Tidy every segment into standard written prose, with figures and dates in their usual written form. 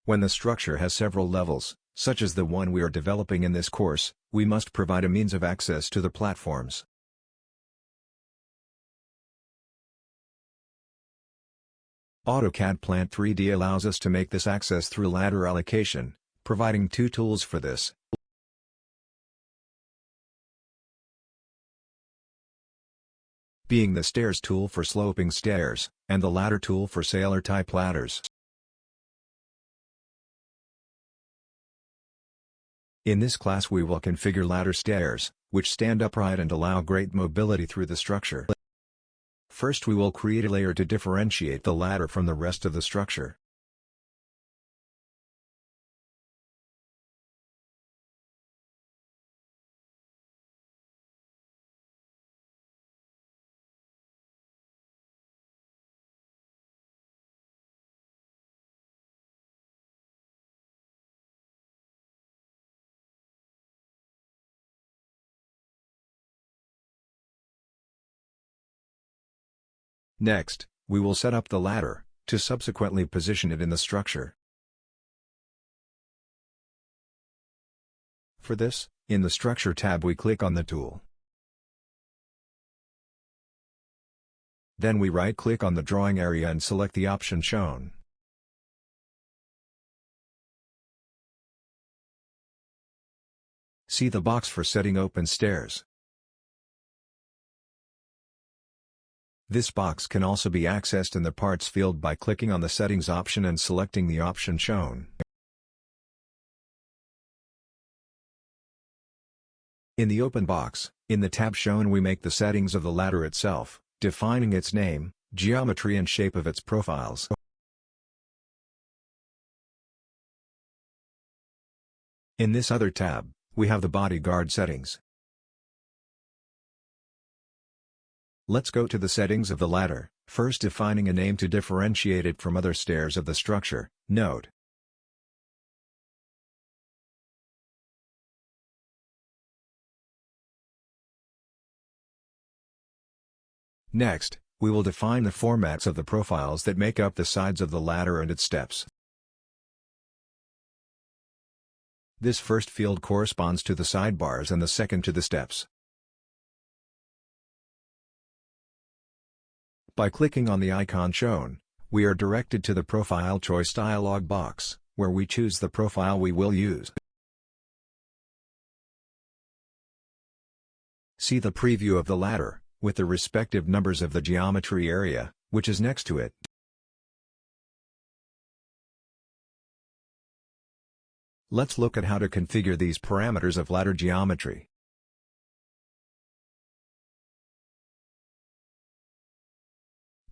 When the structure has several levels, such as the one we are developing in this course, we must provide a means of access to the platforms. AutoCAD Plant 3D allows us to make this access through ladder allocation, providing two tools for this. Being the stairs tool for sloping stairs, and the ladder tool for sailor-type ladders. In this class we will configure ladder stairs, which stand upright and allow great mobility through the structure. First we will create a layer to differentiate the ladder from the rest of the structure. Next, we will set up the ladder, to subsequently position it in the structure. For this, in the Structure tab we click on the tool. Then we right-click on the drawing area and select the option shown. See the box for setting open stairs. This box can also be accessed in the Parts field by clicking on the Settings option and selecting the option shown. In the open box, in the tab shown we make the settings of the ladder itself, defining its name, geometry and shape of its profiles. In this other tab, we have the bodyguard settings. Let's go to the settings of the ladder, first defining a name to differentiate it from other stairs of the structure. Note: next, we will define the formats of the profiles that make up the sides of the ladder and its steps. This first field corresponds to the sidebars and the second to the steps. By clicking on the icon shown, we are directed to the Profile Choice dialog box, where we choose the profile we will use. See the preview of the ladder, with the respective numbers of the geometry area, which is next to it. Let's look at how to configure these parameters of ladder geometry.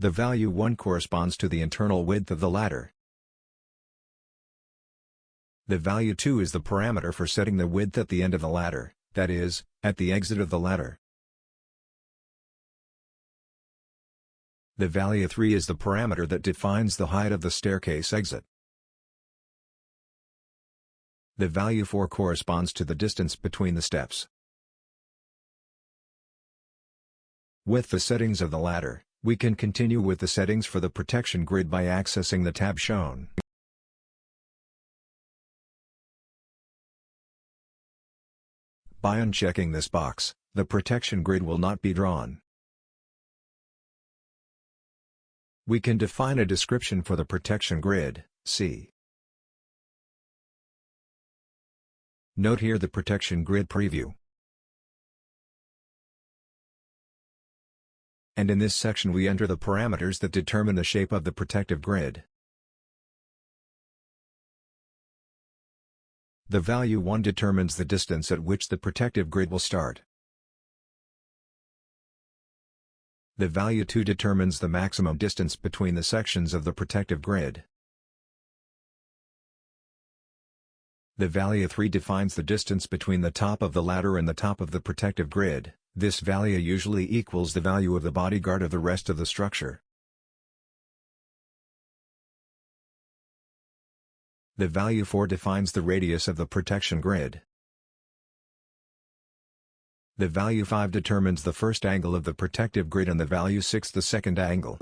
The value 1 corresponds to the internal width of the ladder. The value 2 is the parameter for setting the width at the end of the ladder, that is, at the exit of the ladder. The value 3 is the parameter that defines the height of the staircase exit. The value 4 corresponds to the distance between the steps. With the settings of the ladder, we can continue with the settings for the protection grid by accessing the tab shown. By unchecking this box, the protection grid will not be drawn. We can define a description for the protection grid, see. Note here the protection grid preview. And in this section we enter the parameters that determine the shape of the protective grid. The value 1 determines the distance at which the protective grid will start. The value 2 determines the maximum distance between the sections of the protective grid. The value 3 defines the distance between the top of the ladder and the top of the protective grid. This value usually equals the value of the bodyguard of the rest of the structure. The value 4 defines the radius of the protection grid. The value 5 determines the first angle of the protective grid and the value 6 the second angle.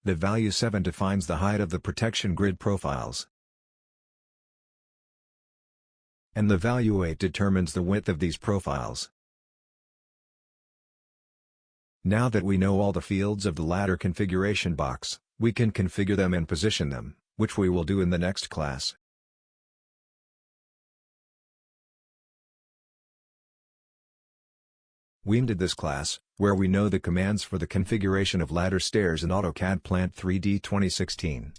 The value 7 defines the height of the protection grid profiles. And the value 8 determines the width of these profiles. Now that we know all the fields of the ladder configuration box, we can configure them and position them, which we will do in the next class. We ended this class, where we know the commands for the configuration of ladder stairs in AutoCAD Plant 3D 2016.